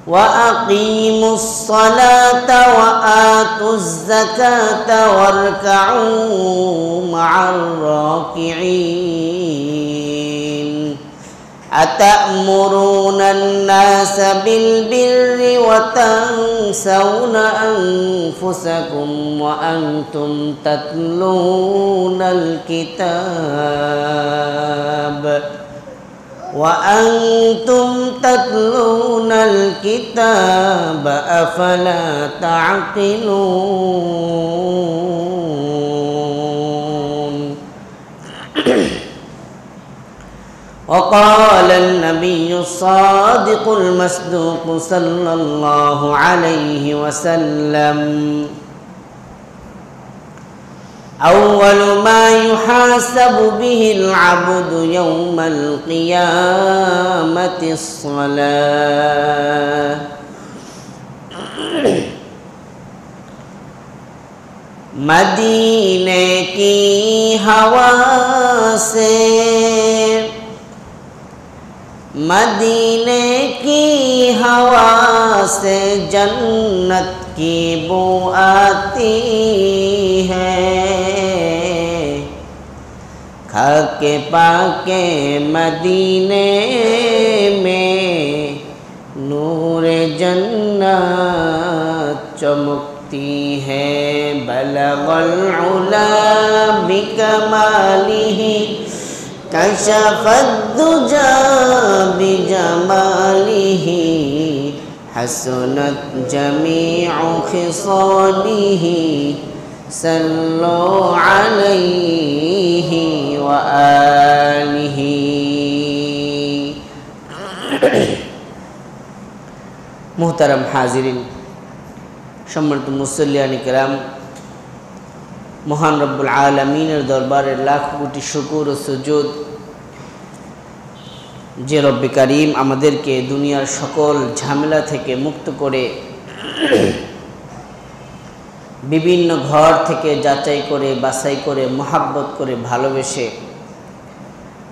وأقيموا الصلاة وآتوا الزكاة واركعوا مع الراكعين أتأمرون الناس بالبر وتنسون أنفسكم وأنتم تتلون الكتاب أفلا تعقلون وقال النبي الصادق المصدوق صلى الله عليه وسلم أول ما يحاسب به العبد يوم القيامة الصلاة मदीने की हवा से मदीने की हवा से जन्नत की बू आती है खाके पाके मदीने में नूर जन्नत चमकती है बलगल उला बिकमालिही कशफत दुजा बिजमालिही हसनत जमीउ खिसालिही सल्लु अलैहि व आलिहि। मुहतरम हाजिरिन, सम्मानित मुसल्लियान किराम, মহান রব্বুল আলামিনের দরবারে লাখ কোটি শুকর ও সুজুদ যে রব্বে কারীম আমাদেরকে দুনিয়ার সকল ঝামেলা থেকে মুক্ত করে বিভিন্ন ঘর থেকে যাচাই করে বাছাই করে মহাব্বত করে ভালোবেসে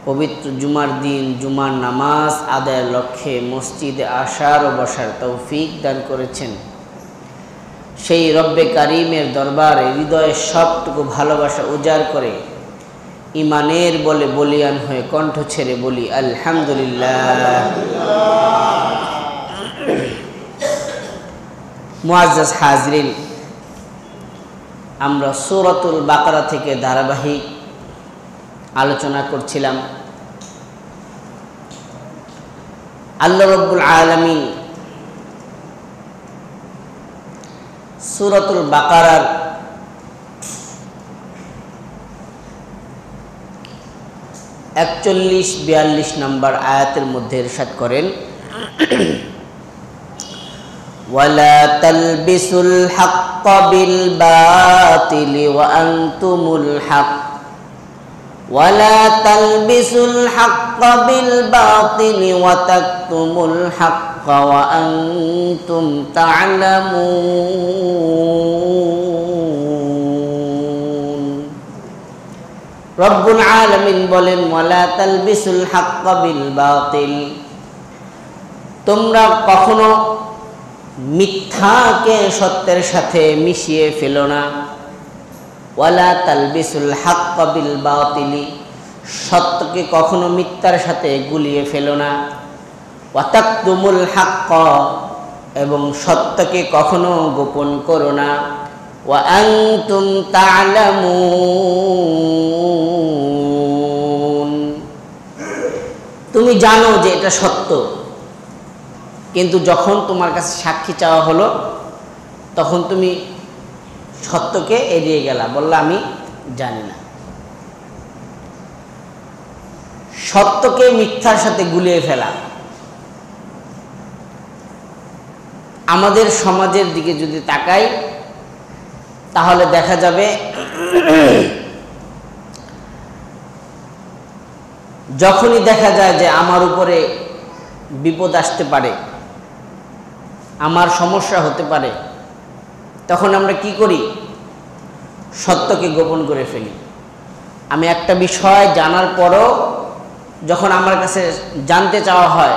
পবিত্র জুমার দিন জুমার নামাজ আদায়ের লক্ষ্যে মসজিদে আসার ও বসার তৌফিক দান করেছেন। সেই রব্বে কারীমের দরবারে হৃদয়ের সবটুকু ভালোবাসা উজাড় করে ইমানের বলে বলিয়ান হয়ে কণ্ঠ ছেড়ে বলি আলহামদুলিল্লাহ। মুআজ্জাজ হাজরিন, আমরা সূরাতুল বাকারা থেকে ধারাবাহিক আলোচনা করছিলাম। আল্লাহ রাব্বুল আলামিন সূরাতুল বাকারার 41-42 নম্বর আয়াতের মধ্যে ইরশাদ করেন, ওয়ালা তালবিসুল হাক্কা বিল বাতিলি ওয়া আনতুমুল হক ওয়ালা তালবিসুল হাক্কা বিল বাতিলি ওয়া তাকতুমুল হাক্কা ওয়া আনতুম তা'লামুন। রব্বুল আলামিন বলেন, ওয়ালা তালবিসুল হাক্কা বিল বাতিল, তোমরা কখনো মিথ্যাকে সত্যের সাথে মিশিয়ে ফেলো না। ওয়ালা তালবিসুল হাক্কা বিল বাতিলি, সত্যকে কখনো মিথ্যার সাথে গুলিয়ে ফেলো না। ওয়া তাকতুমুল হাক্কা, এবং সত্যকে কখনো গোপন করো না। ওয়া আনতুম তা'লামুন, তুমি জানো যে এটা সত্য, কিন্তু যখন তোমার কাছে সাক্ষী চাওয়া হলো তখন তুমি সত্যকে এড়িয়ে গেলা, বললা আমি জানি না। সত্যকে মিথ্যার সাথে গুলিয়ে ফেলা। আমাদের সমাজের দিকে যদি তাকাই তাহলে দেখা যাবে যখনই দেখা যায় যে আমার উপরে বিপদ আসতে পারে, আমার সমস্যা হতে পারে, তখন আমরা কি করি? সত্যকে গোপন করে ফেলি। আমি একটা বিষয় জানার পরও যখন আমার কাছে জানতে চাওয়া হয়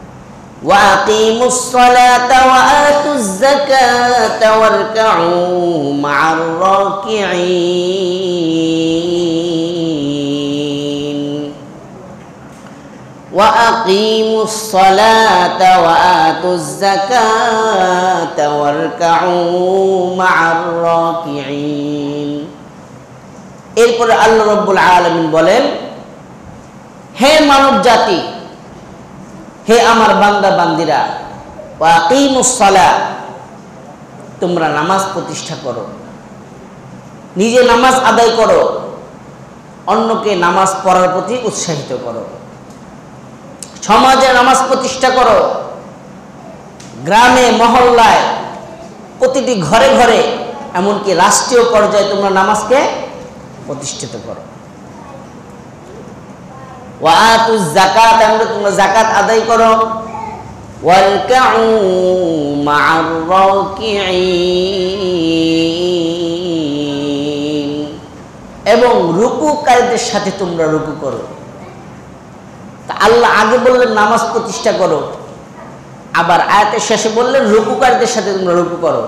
وأقيموا الصلاة وآتوا الزكاة واركعوا مع الراكعين وأقيموا الصلاة وآتوا الزكاة واركعوا مع الراكعين এরপর আল্লাহ রাব্বুল আলামিন বলেন, হে মানব জাতি, হে আমার বান্দা বান্দিরা, ওয়াকিমুস সালাহ, তোমরা নামাজ প্রতিষ্ঠা করো, নিজে নামাজ আদায় করো, অন্যকে নামাজ পড়ার প্রতি উৎসাহিত করো, সমাজে নামাজ প্রতিষ্ঠা করো, গ্রামে মহল্লায় প্রতিটি ঘরে ঘরে এমনকি রাষ্ট্রীয় পর্যায়ে তোমরা নামাজকে প্রতিষ্ঠিত করো। ওয়াতুজ যাকাত, তোমরা যাকাত আদায় করো, ওয়ারকাউ মা'আর রাকিঈন, এবং রুকুকারীদের সাথে তোমরা রুকু করো। তা আল্লাহ আগে বললেন নামাজ প্রতিষ্ঠা করো, আবার আয়াতের শেষে বললেন রুকুকারীদের সাথে তোমরা রুকু করো।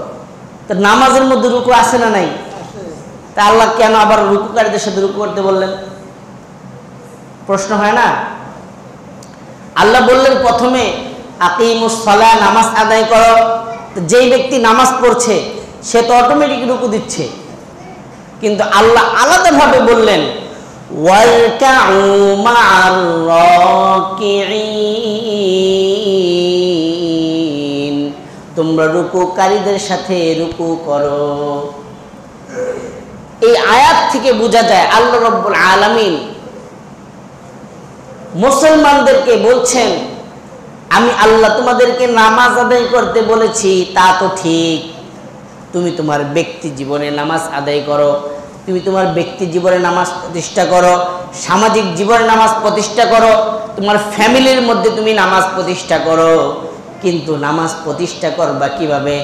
তো নামাজের মধ্যে রুকু আছে না নাই? তা আল্লাহ কেন আবার রুকুকারীদের সাথে রুকু করতে বললেন? প্রশ্ন হয় না? আল্লাহ বললেন প্রথমে আকিমুস সালাহ, নামাজ আদায় করো। তো যেই ব্যক্তি নামাজ পড়ছে সে তো অটোমেটিক রুকু দিচ্ছে, কিন্তু আল্লাহ আলাদাভাবে বললেন ওয়ারকাউ মা'আর রাকিঈন, তোমরা রুকুকারীদের সাথে রুকু করো। এই আয়াত থেকে বোঝা যায় আল্লাহ রাব্বুল আলামিন মুসলমানদেরকে বলছেন, আমি আল্লাহ তোমাদেরকে নামাজ আদায় করতে বলেছি, তা তো ঠিক, তুমি তোমার ব্যক্তি জীবনে নামাজ আদায় করো, তুমি তোমার ব্যক্তি জীবনে নামাজ প্রতিষ্ঠা করো, সামাজিক জীবনে নামাজ প্রতিষ্ঠা করো, তোমার ফ্যামিলির মধ্যে তুমি নামাজ প্রতিষ্ঠা করো। কিন্তু নামাজ প্রতিষ্ঠা করবা কিভাবে?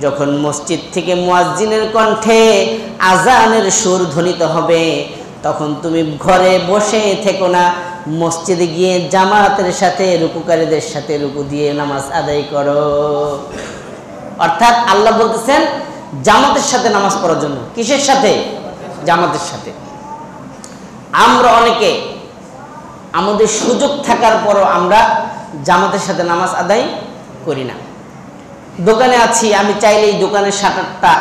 যখন মসজিদ থেকে মুয়াজ্জিনের কণ্ঠে আজানের সুর ধ্বনিত হবে, তখন তুমি ঘরে বসে থেকো না, মসজিদে গিয়ে জামাতের সাথে রুকুকারীদের সাথে রুকু দিয়ে নামাজ আদায় করো। অর্থাৎ আল্লাহ বলতেছেন জামাতের সাথে নামাজ পড়ার জন্য। কিসের সাথে? জামাতের সাথে। আমরা অনেকে আমাদের সুযোগ থাকার পরও আমরা জামাতের সাথে নামাজ আদায় করি না। দোকানে আছি, আমি চাইলেই দোকানের শাটারটা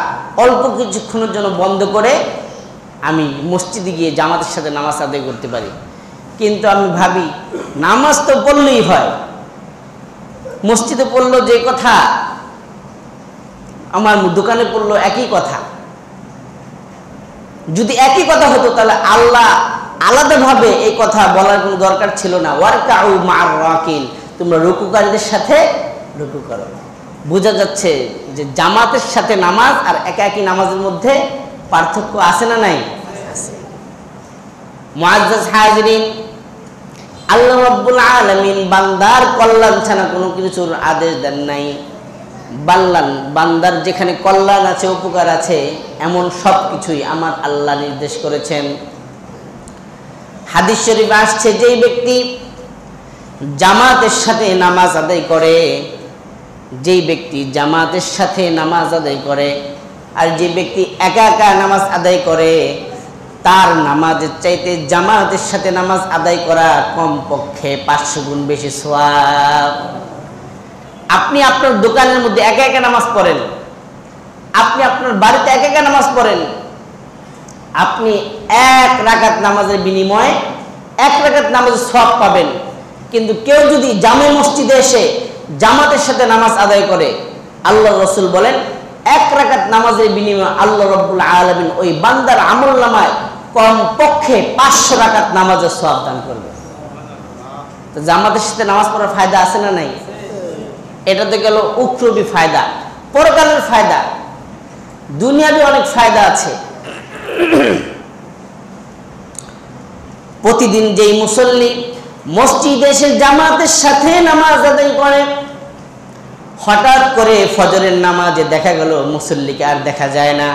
অল্প কিছুক্ষণের জন্য বন্ধ করে আমি মসজিদে গিয়ে জামাতের সাথে নামাজ আদায় করতে পারি, কিন্তু আমি ভাবি নামাজ তো পড়লেই হয়, মসজিদে পড়লো যে কথা, আমার দোকানে পড়লো একই কথা। যদি একই কথা হতো তাহলে আল্লাহ আলাদাভাবে এই কথা বলার কোনো দরকার ছিল না। ওয়ারকাউ মা'আর রাকিঈন, তোমরা রুকুকারীদের সাথে রুকু করো। বোঝা যাচ্ছে যে জামাতের সাথে নামাজ আর একাকী নামাজের মধ্যে পার্থক্য আছে না নাই? আছে। মুআজ্জাজ হাজিরিন, আল্লাহ রাব্বুল আলামিন বান্দার কল্যাণ ছাড়া কোনো কিছুর আদেশ দেন নাই। বান্দার যেখানে কল্যাণ আছে, উপকার আছে, এমন সব কিছুই আমার আল্লাহ নির্দেশ করেছেন। হাদিস শরীফে আসছে, যেই ব্যক্তি জামাতের সাথে নামাজ আদায় করে, যেই ব্যক্তি জামাতের সাথে নামাজ আদায় করে আর যে ব্যক্তি একা একা নামাজ আদায় করে, তার নামাজের চাইতে জামাতের সাথে নামাজ আদায় করা কমপক্ষে 500 গুণ বেশি সওয়াব। আপনি আপনার দোকানের মধ্যে একা একা নামাজ পড়েন, আপনি আপনার বাড়িতে একা একা নামাজ পড়েন, আপনি 1 রাকাত নামাজের বিনিময়ে 1 রাকাত নামাজের সওয়াব পাবেন। কিন্তু কেউ যদি জামে মসজিদে এসে জামাতের সাথে নামাজ আদায় করে, আল্লাহ রাসূল বলেন 1 রাকাত নামাজের বিনিময়ে আল্লাহ রাব্বুল আলামিন ওই বান্দার আমলনামায় কমপক্ষে 500 রাকাত নামাজের সওয়াব দান করবে। তো জামাতের সাথে নামাজ পড়ার ফায়দা আছে না নাই? এটা তো গেল উখরবি ফায়দা, পরকালের ফায়দা। দুনিয়াবি অনেক ফায়দা আছে। প্রতিদিন যেই মুসল্লি মসজিদে এসে জামাতের সাথে নামাজ আদায় করে, হঠাৎ করে ফজরের নামাজে দেখা গেল মুসল্লিকে আর দেখা যায় না,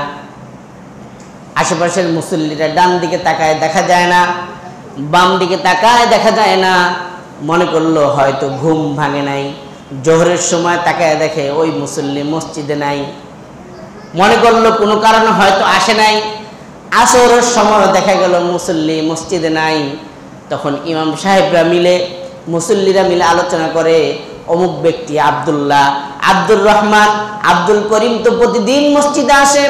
আশেপাশের মুসল্লিরা ডান দিকে তাকায় দেখা যায় না, বাম দিকে তাকায় দেখা যায় না, মনে করলো হয়তো ঘুম ভাঙে নাই, জোহরের সময় তাকায় দেখে ওই মুসল্লি মসজিদে নাই, মনে করলো কোনো কারণে হয়তো আসে নাই। আসরের সময় দেখা গেল মুসল্লি মসজিদে নাই। তখন ইমাম সাহেবরা মিলে, মুসল্লিরা মিলে আলোচনা করে, অমুক ব্যক্তি আব্দুল্লাহ, আব্দুর রহমান, আব্দুল করিম তো প্রতিদিন মসজিদে আসে,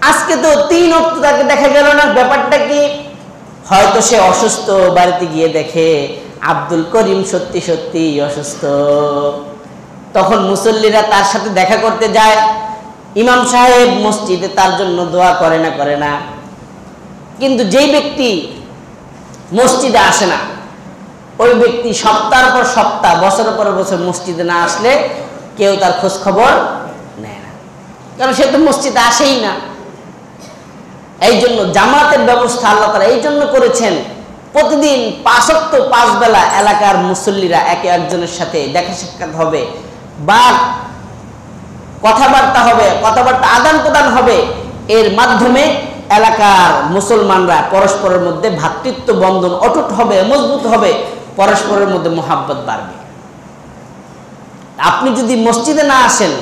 আজকে তো 3 ওয়াক্ত তাকে দেখা গেল না, ব্যাপারটা কি? হয়তো সে অসুস্থ। বাড়িতে গিয়ে দেখে আব্দুল করিম সত্যি সত্যি অসুস্থ। তখন মুসল্লিরা তার সাথে দেখা করতে যায়। ইমাম সাহেব মসজিদে তার জন্য দোয়া করে না, কিন্তু যেই ব্যক্তি মসজিদে আসে না, ওই ব্যক্তি সপ্তাহের পর সপ্তাহ, বছরের পর বছর মসজিদে না আসলে কেউ তার খোঁজ খবর নেয় না, কারণ সে তো মসজিদে আসেই না। এই জন্য জামাতের ব্যবস্থা আল্লাহ তাআলা এই জন্য করেছেন, প্রতিদিন 5 ওয়াক্ত 5 বেলা এলাকার মুসল্লিরা একে একজনের সাথে দেখা সাক্ষাৎ হবে বা কথাবার্তা হবে, কথাবার্তা আদান প্রদান হবে। এর মাধ্যমে এলাকার মুসলমানরা পরস্পরের মধ্যে ভ্রাতৃত্ব বন্ধন অটুট হবে, মজবুত হবে, পরস্পরের মধ্যে মহাব্বত বাড়বে। আপনি যদি মসজিদে না আসেন,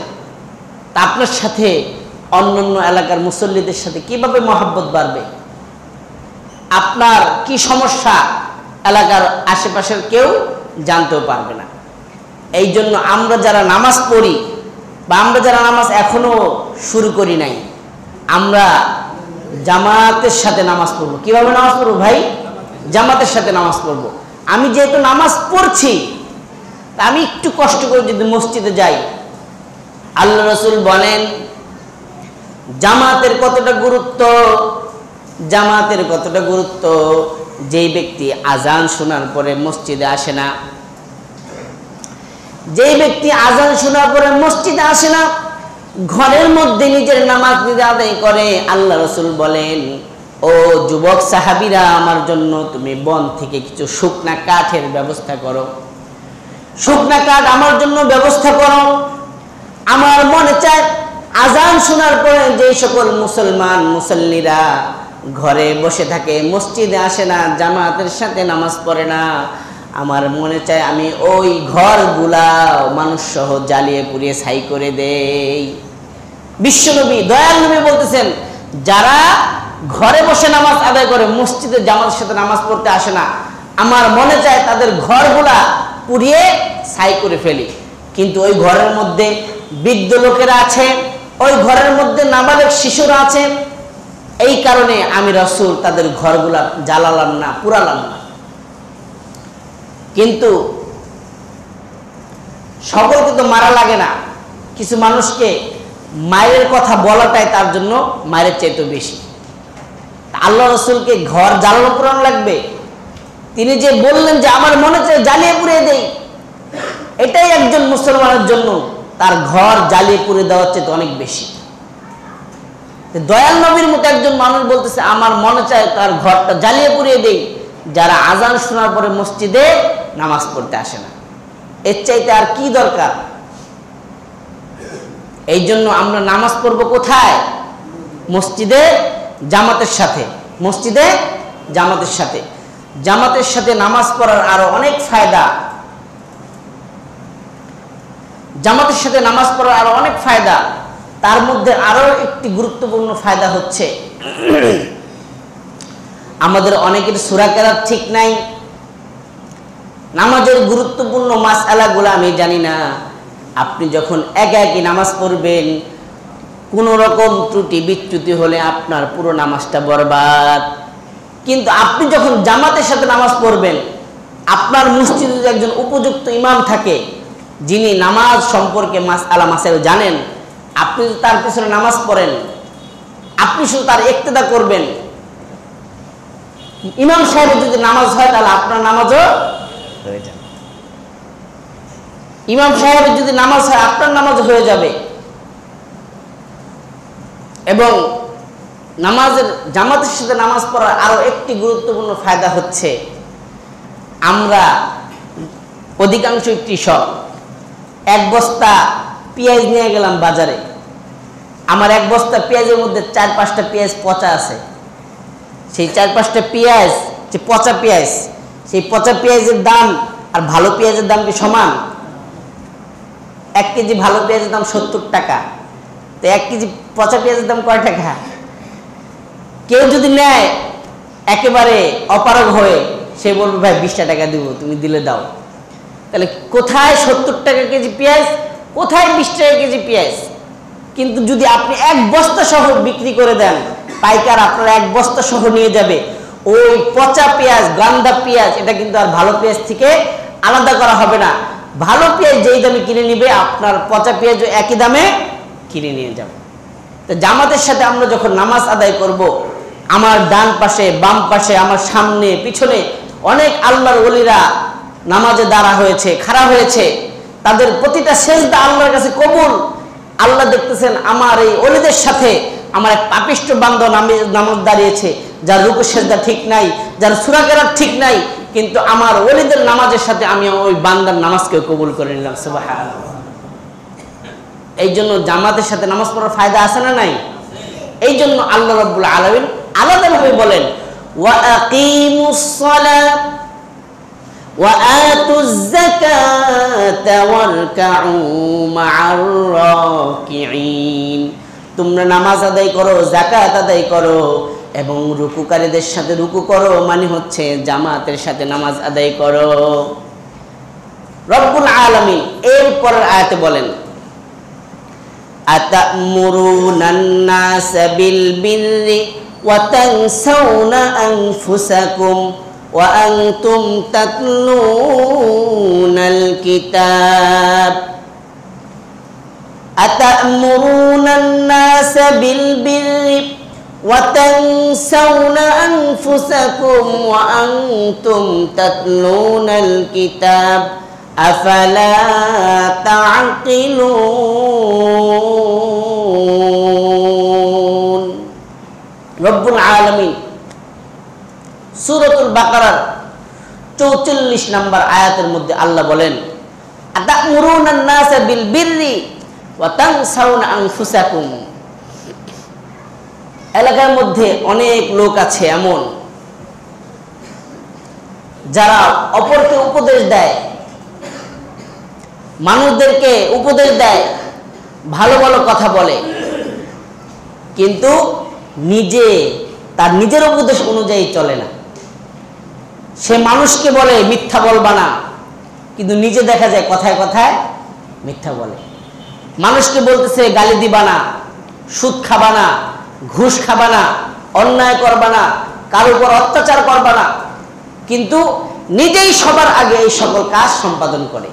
তা আপনার সাথে অন্যান্য এলাকার মুসল্লিদের সাথে কিভাবে মহাব্বত বাড়বে? আপনার কি সমস্যা এলাকার আশেপাশের কেউ জানতেও পারবে না। এই জন্য আমরা যারা নামাজ পড়ি বা আমরা যারা নামাজ এখনো শুরু করি নাই, আমরা জামাতের সাথে নামাজ পড়বো। কিভাবে নামাজ পড়বো ভাই? জামাতের সাথে নামাজ পড়বো। আমি যেহেতু নামাজ পড়ছি, আমি একটু কষ্ট করে যদি মসজিদে যাই, আল্লাহ রাসূল বলেন জামাতের কতটা গুরুত্ব, জামাতের কতটা গুরুত্ব। যেই ব্যক্তি আজান শোনার পরে মসজিদে আসে না, যেই ব্যক্তি আজান শোনার পরে মসজিদে আসে না, ঘরের মধ্যে নিজের নামাজ নিজে আদায় করে, আল্লাহ রাসূল বলেন ও যুবক সাহাবীরা, আমার জন্য তুমি বন থেকে কিছু শুকনা কাঠের ব্যবস্থা করো, শুকনা কাঠ আমার জন্য ব্যবস্থা করো। আমার মনে চায় আজান শোনার পরে যে সকল মুসলমান মুসল্লিরা ঘরে বসে থাকে, মসজিদে আসে না, জামাতের সাথে নামাজ পড়ে না, আমার মনে চায় আমি ওই ঘরগুলা মানুষ সহ জ্বালিয়ে পুড়িয়ে ছাই করে দেই। বিশ্বনবী, দয়াল নবী বলতেছেন, যারা ঘরে বসে নামাজ আদায় করে, মসজিদে জামাতের সাথে নামাজ পড়তে আসে না, আমার মনে চায় তাদের ঘরগুলা পুড়িয়ে ছাই করে ফেলি। কিন্তু ওই ঘরের মধ্যে বৃদ্ধ লোকেরা আছে, ওই ঘরের মধ্যে নাবালক শিশুরা আছে, এই কারণে আমি রাসূল তাদের ঘরগুলা জ্বালালাম না, পুরালাম না। কিন্তু সকলকে তো মারা লাগে না, কিছু মানুষকে মায়ের কথা বলাটাই তার জন্য মায়ের চাইতে বেশি। আল্লাহ রাসূলকে ঘর জ্বালানো পুরানো লাগবে? তিনি যে বললেন যে আমার মনে চায় জ্বালিয়ে পুড়িয়ে দেই, এটাই একজন মুসলমানের জন্য তার ঘর জ্বালিয়ে পুড়িয়ে দেওয়ার চেয়ে অনেক বেশি। দয়াল নবীর মতো একজন মানুষ বলতেছে আমার মনে চায় তার ঘরটা জ্বালিয়ে পুড়িয়ে দেই, যারা আজান শোনার পরে মসজিদে নামাজ পড়তে আসে না। এর চাইতে আর কি দরকার? এই জন্য আমরা নামাজ পড়বো কোথায়? মসজিদে জামাতের সাথে, মসজিদে জামাতের সাথে। জামাতের সাথে নামাজ পড়ার আরো অনেক ফায়দা, জামাতের সাথে নামাজ পড়ার আরো অনেক ফায়দা। তার মধ্যে আরো একটি গুরুত্বপূর্ণ ফায়দা হচ্ছে, আমাদের অনেকের সূরা কেরাত ঠিক নাই, নামাজের গুরুত্বপূর্ণ মাসআলাগুলো আমি জানি না। আপনি যখন একা একই নামাজ পড়বেন, কোনো রকম ত্রুটি বিচ্যুতি হলে আপনার পুরো নামাজটা বরবাদ। কিন্তু আপনি যখন জামাতের সাথে নামাজ পড়বেন, আপনার মসজিদে যদি একজন উপযুক্ত ইমাম থাকে, যিনি নামাজ সম্পর্কে মাসআলা মাসাইল জানেন, আপনি যদি তার পিছনে নামাজ পড়েন, আপনি শুধু তার ইক্তেদা করবেন। ইমাম সাহেবের যদি নামাজ হয় তাহলে আপনার নামাজও হয়ে যাবে, ইমাম সাহেবের যদি নামাজ হয় আপনার নামাজ হয়ে যাবে। এবং নামাজের জামাতের সাথে নামাজ পড়ার আরো একটি গুরুত্বপূর্ণ ফায়দা হচ্ছে, আমরা অধিকাংশ কৃষক, এক বস্তা পেঁয়াজ নিয়ে গেলাম বাজারে, আমার এক বস্তা পেঁয়াজের মধ্যে 4-5টা পেঁয়াজ পচা আছে। সেই 4-5টা পেঁয়াজ যে পচা পেঁয়াজ, সেই পচা পেঁয়াজের দাম আর ভালো পেঁয়াজের দাম কি সমান? 1 কেজি ভালো পেঁয়াজের দাম 70 টাকা, তো 1 কেজি পচা পেঁয়াজের দাম কয় টাকা? কেউ যদি নেয় একেবারে অপারগ হয়ে, সে বলবে ভাই 20 টাকা দিব, তুমি দিলে দাও। তাহলে কোথায় 70 টাকা কেজি পেঁয়াজ, কোথায় 20 টাকা কেজি পেঁয়াজ? কিন্তু যদি আপনি 1 বস্তা সহ বিক্রি করে দেন, পাইকার আপনার 1 বস্তা সহ নিয়ে যাবে, ওই পচা পেঁয়াজ, গান্দা পেঁয়াজ, এটা কিন্তু আর ভালো পেঁয়াজ থেকে আলাদা করা হবে না। ভালো পেঁয়াজ যেই দামে কিনে নিবে, আপনার পচা পেঁয়াজও একই দামে কিনে নিয়ে যাবে। তো জামাতের সাথে আমরা যখন নামাজ আদায় করব, আমার ডান পাশে, বাম পাশে, আমার সামনে, পিছনে অনেক আল্লাহর ওলিরা নামাজে দাঁড়া হয়েছে, খাড়া হয়েছে, তাদের প্রতিটা সেজদা আল্লাহর কাছে কবুল। আল্লাহ দেখতেছেন আমার এই ওলিদের সাথে আমার এক পাপিষ্ঠ বান্দা নামাজ দাঁড়িয়েছে, যার রুকু সেজদা ঠিক নাই, যার সূরা কেরাত ঠিক নাই, কিন্তু আমার ওলিদের নামাজের সাথে আমি ওই বান্দার নামাজকে কবুল করে নিলাম। সুবহানাল্লাহ। এই জন্য জামাতের সাথে নামাজ পড়ার ফায়দা আছে না নাই? এই জন্য আল্লাহ রাব্বুল আলামিন আলাদাভাবে বলেন, ওয়া আকিমুস সালাত ওয়া আতুজ যাকাতা ওয়ারকাউ মা'আর রাকিঈন। তোমরা নামাজ আদায় করো, যাকাত আদায় করো এবং রুকুকারীদের সাথে রুকু করো, মানে হচ্ছে জামাতের সাথে নামাজ আদায় করো। রব্বুল আলামিন এরপরের আয়াতে বলেন, আতা'মুরুনান নাসা বিল বিররি ওয়া তানসাউনা আনফুসাকুম ওয়া আনতুম তাতলুনাল কিতাব। আতা'মুরুনান নাসা বিল বিররি ওয়া তানসাউনা আনফুসাকুম ওয়া আনতুম তাতলুনাল কিতাব আফালা তা'কিলুন। রব্বুল আলামিন সূরাতুল বাকারার 44 নম্বর আয়াতের মধ্যে আল্লাহ বলেন, আতা'মুরুনান নাসা বিল বিররি ওয়া তানসাউনা আনফুসাকুম। এলাকার মধ্যে অনেক লোক আছে এমন, যারা অপরকে উপদেশ দেয়, মানুষদেরকে উপদেশ দেয়, ভালো ভালো কথা বলে, কিন্তু নিজে তার নিজের উপদেশ অনুযায়ী চলে না। সে মানুষকে বলে মিথ্যা বলবা না, কিন্তু নিজে দেখা যায় কথায় কথায় মিথ্যা বলে। মানুষকে বলতেছে গালি দিবা না, সুদ খাবা না, ঘুষ খাবা না, অন্যায় করবা না, কারো উপর অত্যাচার করবা না, কিন্তু নিজেই সবার আগে এই সকল কাজ সম্পাদন করে।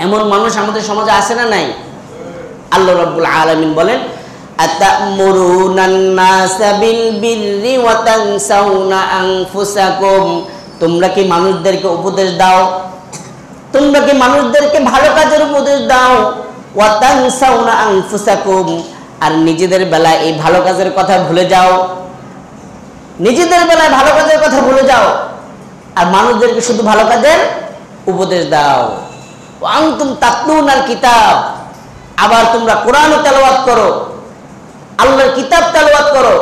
এমন মানুষ আমাদের সমাজে আছে না নাই? আল্লাহ রাব্বুল আলামিন বলেন, আতা'মুরুনান নাসা বিল বিররি ওয়া তানসাউনা আনফুসাকুম। তোমরা কি মানুষদেরকে উপদেশ দাও, তোমরা কি মানুষদেরকে ভালো কাজের উপদেশ দাও, ওয়া তানসাউনা আনফুসাকুম, আর নিজেদের বেলায় এই ভালো কাজের কথা ভুলে যাও। নিজেদের বেলায় ভালো কাজের কথা ভুলে যাও আর মানুষদেরকে শুধু ভালো কাজের উপদেশ দাও। ওয়া আনতুম তাতলুনাল কিতাব, আবার তোমরা কোরআন তেলাওয়াত করো, আল্লাহর কিতাব তেলাওয়াত করো।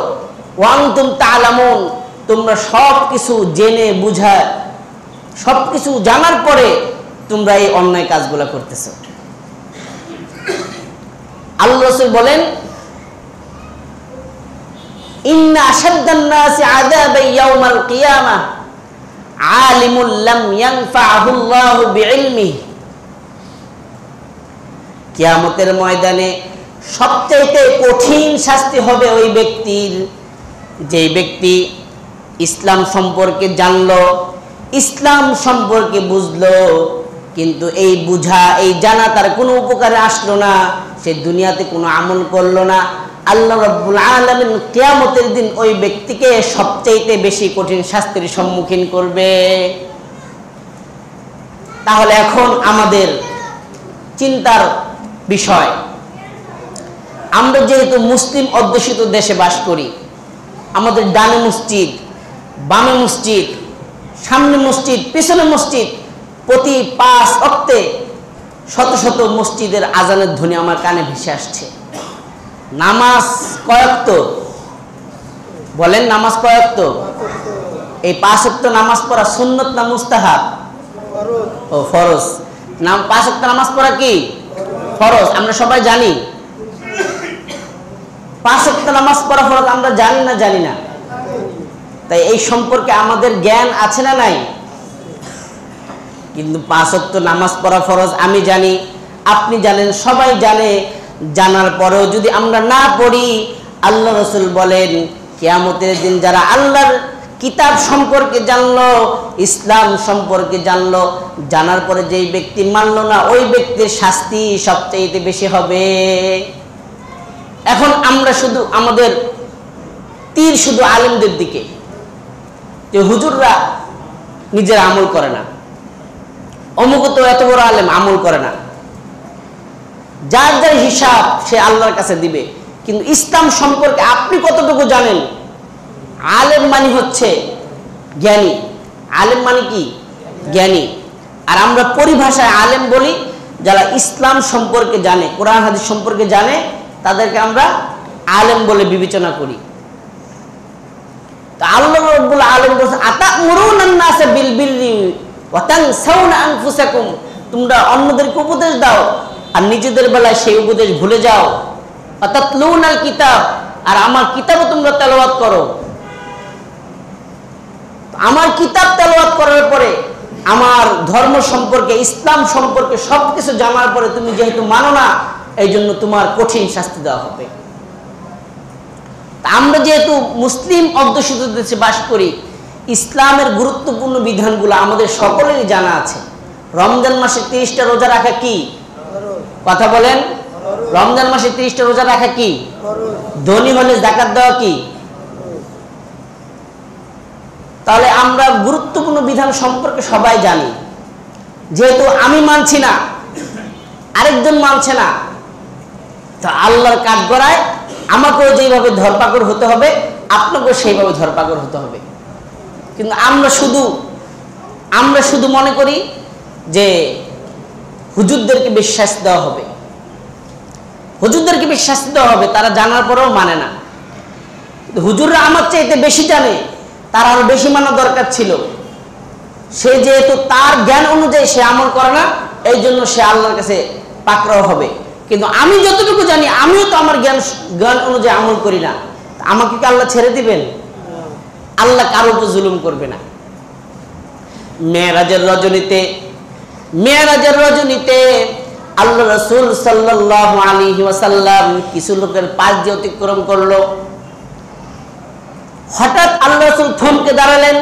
ওয়া আনতুম তা'লামুন, তোমরা সব কিছু জেনে বুঝা, সব কিছু জানার পরে তোমরা এই অন্যায় কাজগুলো করতেছো। আল্লাহ রাসূল বলেন, ইন্না আশাদ্দান নাসি আযাবান ইয়াউমাল কিয়ামাহ আলিমুল লাম ইয়ানফা'হুল্লাহু বিইলমিহি। কিয়ামতের ময়দানে সবচেয়ে কঠিন শাস্তি হবে ওই ব্যক্তির, যে ব্যক্তি ইসলাম সম্পর্কে জানলো, ইসলাম সম্পর্কে বুঝলো, কিন্তু এই বুঝা, এই জানা তার কোনো উপকারে আসলো না, সে দুনিয়াতে কোনো আমল করলো না। আল্লাহ রাব্বুল আলামিন কিয়ামতের দিন ওই ব্যক্তিকে সবচেয়ে বেশি কঠিন শাস্তির সম্মুখীন করবে। তাহলে এখন আমাদের চিন্তার বিষয়, আমরা যেহেতু মুসলিম অধ্যুষিত দেশে বাস করি, আমাদের ডানে মসজিদ, বামে মসজিদ, সামনে মসজিদ, পিছনে মসজিদ, প্রতি 5 ওয়াক্তে শত শত মসজিদের আজানের ধ্বনি আমার কানে ভেসে আসছে। নামাজ কয় ওয়াক্ত বলেন? নামাজ কয় ওয়াক্ত? এই 5 ওয়াক্ত নামাজ পড়া সুন্নত না মুস্তাহাব? ও ফরজ। 5 ওয়াক্ত নামাজ পড়া কি ফরজ, আমরা সবাই জানি। 5 ওয়াক্ত নামাজ পড়া ফরজ, আমরা জানি না জানি না? তাই এই সম্পর্কে আমাদের জ্ঞান আছে না নাই? কিন্তু 5 ওয়াক্ত নামাজ পড়া ফরজ আমি জানি, আপনি জানেন, সবাই জানে। জানার পরেও যদি আমরা না পড়ি, আল্লাহ রাসূল বলেন কিয়ামতের দিন যারা আল্লাহর কিতাব সম্পর্কে জানলো, ইসলাম সম্পর্কে জানলো, জানার পরে যেই ব্যক্তি মানলো না, ওই ব্যক্তির শাস্তি সবচেয়ে বেশি হবে। এখন আমরা শুধু আমাদের তীর শুধু আলেমদের দিকে, যে হুজুররা নিজের আমল করে না, অমুক তো এত বড় আলেম আমল করে না, যার যার হিসাব সে আল্লাহর কাছে দিবে। কিন্তু ইসলাম সম্পর্কে আপনি কতটুকু জানেন? আলেম মানে হচ্ছে জ্ঞানী। আলেম মানে কি? জ্ঞানী। আর আমরা পরিভাষায় আলেম বলি যারা ইসলাম সম্পর্কে জানে, কোরআন হাদিস সম্পর্কে জানে, তাদেরকে আমরা আলেম বলে বিবেচনা করি। তো আল্লাহ রাব্বুল আলামিন বলেন আতা'মুরুনান নাসা বিল বিররি ওয়া তানসাউনা আনফুসাকুম, তোমরা অন্যদেরকে উপদেশ দাও আর নিজেদের বেলায় সেই উপদেশ ভুলে যাও। আতাতলুনাল কিতাব, আর আমার কিতাবও তোমরা তেলাওয়াত করো। আমার কিতাব তেলাওয়াত করার পরে, আমার ধর্ম সম্পর্কে, ইসলাম সম্পর্কে সবকিছু জানার পরে তুমি যেহেতু মানো না, এই জন্য তোমার কঠিন শাস্তি দেওয়া হবে। আমরা যেহেতু মুসলিম অধ্যুষিত দেশে বাস করি, ইসলামের গুরুত্বপূর্ণ বিধানগুলো আমাদের সকলেরই জানা আছে। রমজান মাসে 30টা রোজা রাখা কি? কথা বলেন। রমজান মাসে 30টা রোজা রাখা কি? ধনী হলে যাকাত দেওয়া কি? তাহলে আমরা গুরুত্বপূর্ণ বিধান সম্পর্কে সবাই জানি। যেহেতু আমি মানছি না, আরেকজন মানছে না, তো আল্লাহর কাঠগড়ায় আমাকেও যেভাবে ধরপাকড় হতে হবে, আপনাকেও সেইভাবে ধরপাকড় হতে হবে। কিন্তু আমরা শুধু মনে করি যে হুজুরদেরকে বিশ্বাস দেওয়া হবে, হুজুরদেরকে বিশ্বাস দেওয়া হবে, তারা জানার পরেও মানে না। হুজুররা আমার চাইতে বেশি জানে, তার আরো বেশি মানা দরকার ছিল। সে যেহেতু তার জ্ঞান অনুযায়ী সে আমল করে না, এই জন্য সে আল্লাহর কাছে পাকড়াও হবে। কিন্তু আমি যতটুকু জানি, আমিও তো আমার জ্ঞান অনুযায়ী আমল করি না, আমাকে কি আল্লাহ ছেড়ে দিবেন? আল্লাহ কারোর উপর জুলুম করবে না। মেরাজের রজনীতে আল্লাহ রাসূল সাল্লাল্লাহু আলাইহি ওয়াসাল্লাম কিছু লোকের পাশ দিয়ে অতিক্রম করলো। হঠাৎ আল্লাহ রাসূল থমকে দাঁড়ালেন।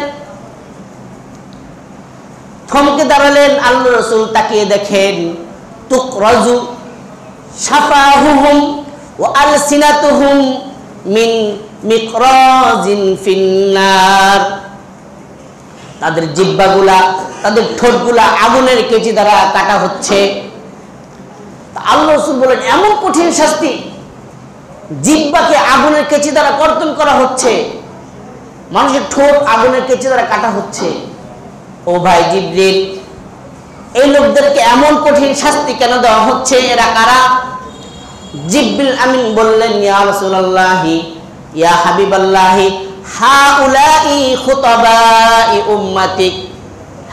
আল্লাহ রাসূল তাকিয়ে দেখেন তুকরাজু শাফাহুহুম ওয়া আলসিনাতুহুম মিন মিকরাজিন ফিন্নার, তাদের জিহ্বাগুলা, তাদের ঠোঁটগুলা আগুনের কেচি দ্বারা কাটা হচ্ছে। আল্লাহ রাসূল বলেন এমন কঠিন শাস্তি, জিহ্বাকে আগুনের কেচি দ্বারা কর্তন করা হচ্ছে, মানুষের ঠোঁট আগুনের কেচি দ্বারা কাটা হচ্ছে। ও ভাই জিবরিল, এই লোকদেরকে এমন কঠিন শাস্তি কেন দেওয়া হচ্ছে? এরা কারা? জিবরিল আমিন বললেন ইয়া রাসূলুল্লাহি, ইয়া হাবিবাল্লাহি, হাউলাই খুতাবাই উম্মতিক,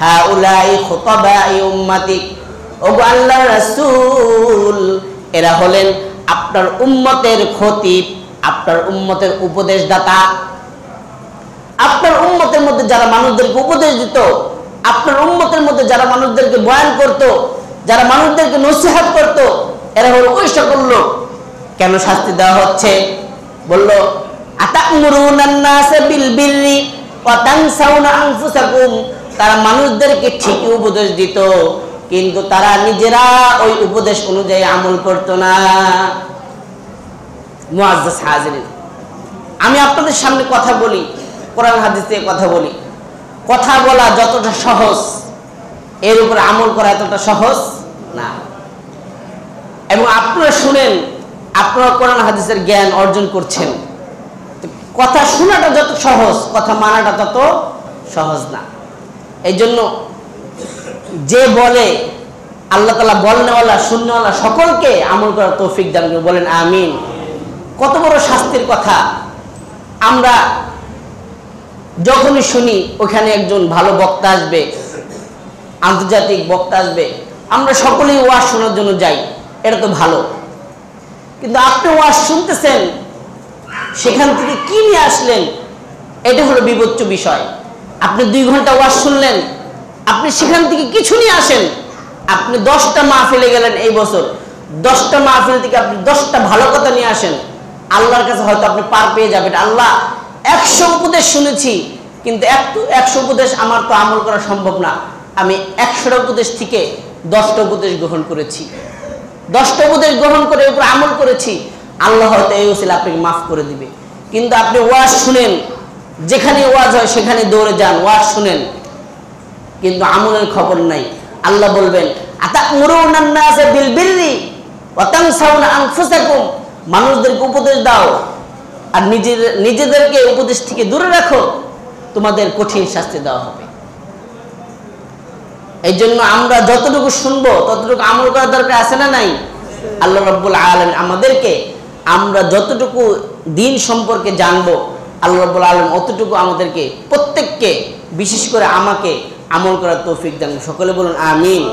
হাউলাই খুতাবাই উম্মতিক। ওগো আল্লাহর রাসূল, এরা হলেন আপনার উম্মতের খতিব, আপনার উম্মতের উপদেশদাতা। আপনার উম্মতের মধ্যে যারা মানুষদেরকে উপদেশ দিত, আপনার উম্মতের মধ্যে যারা মানুষদেরকে বয়ান করত, যারা মানুষদেরকে নসিহত করত, এরা হলো ওই সকল লোক। কেন শাস্তি দেওয়া হচ্ছে? বলল আতা'মুরুনান নাসা বিল বিররি ওয়া তানসাউনা আনফুসাকুম, তারা মানুষদেরকে ঠিকই উপদেশ দিত, কিন্তু তারা নিজেরা ওই উপদেশ অনুযায়ী আমল করত না। মুআজ্জাজ হাজিরিন, আমি আপনাদের সামনে কথা বলি, কোরআন হাদিস থেকে কথা বলি। কথা বলা যতটা সহজ, এর উপর আমল করা এতটা সহজ না। এবং আপনারা শুনেন, আপনারা কোরআন হাদিসের জ্ঞান অর্জন করছেন, কথা শোনাটা যত সহজ, কথা মানাটা তত সহজ না। এই জন্য যে বলে, আল্লাহ তাআলা বলনেওয়ালা শুননেওয়ালা সকলকে আমল করার তৌফিক দান করুন, বলেন আমিন। কত বড় শাস্তির কথা! আমরা যখনই শুনি ওখানে একজন ভালো বক্তা আসবে, আন্তর্জাতিক বক্তা আসবে, আমরা সকলেই ওয়াজ শোনার জন্য যাই। এটা তো ভালো, কিন্তু আপনি ওয়াজ শুনতেছেন, সেখান থেকে কি নিয়ে আসলেন, এটা হলো বিবেচ্য বিষয়। আপনি 2 ঘন্টা ওয়াজ শুনলেন, আপনি সেখান থেকে কিছু নিয়ে আসেন। আপনি 10টা মাহফিলে গেলেন এই বছর, 10টা মাহফিল থেকে আপনি 10টা ভালো কথা নিয়ে আসেন, আল্লাহর কাছে হয়তো আপনি পার পেয়ে যাবেন। আল্লাহ 100 উপদেশ শুনেছি, কিন্তু 100 উপদেশ আমার তো আমল করা সম্ভব না, আমি 100টা উপদেশ থেকে 10টা উপদেশ গ্রহণ করেছি, 10টা উপদেশ গ্রহণ করে উপর আমল করেছি, আল্লাহ হয়তো এই ওসিলা আপনাকে মাফ করে দিবে। কিন্তু আপনি ওয়াজ শুনেন, যেখানে ওয়াজ হয় সেখানে দৌড়ে যান, ওয়াজ শুনেন, কিন্তু আমলের খবর নাই। আল্লাহ বলবেন আতা'মুরুনান নাসা বিল বিররি ওয়া তানসাউনা আনফুসাকুম, মানুষদেরকে উপদেশ দাও আর নিজেদেরকে উপদেশ থেকে দূরে রাখো, তোমাদের কঠিন শাস্তি দেওয়া হবে। এই জন্য আমরা যতটুকু শুনবো ততটুকু আমল করার দরকার আছে না নাই? আল্লাহ রাব্বুল আলামিন আমাদেরকে, আমরা যতটুকু দিন সম্পর্কে জানবো, আল্লাহ রাব্বুল আলামিন অতটুকু আমাদেরকে প্রত্যেককে, বিশেষ করে আমাকে আমল করার তৌফিক দান। সকলে বলুন আমিন।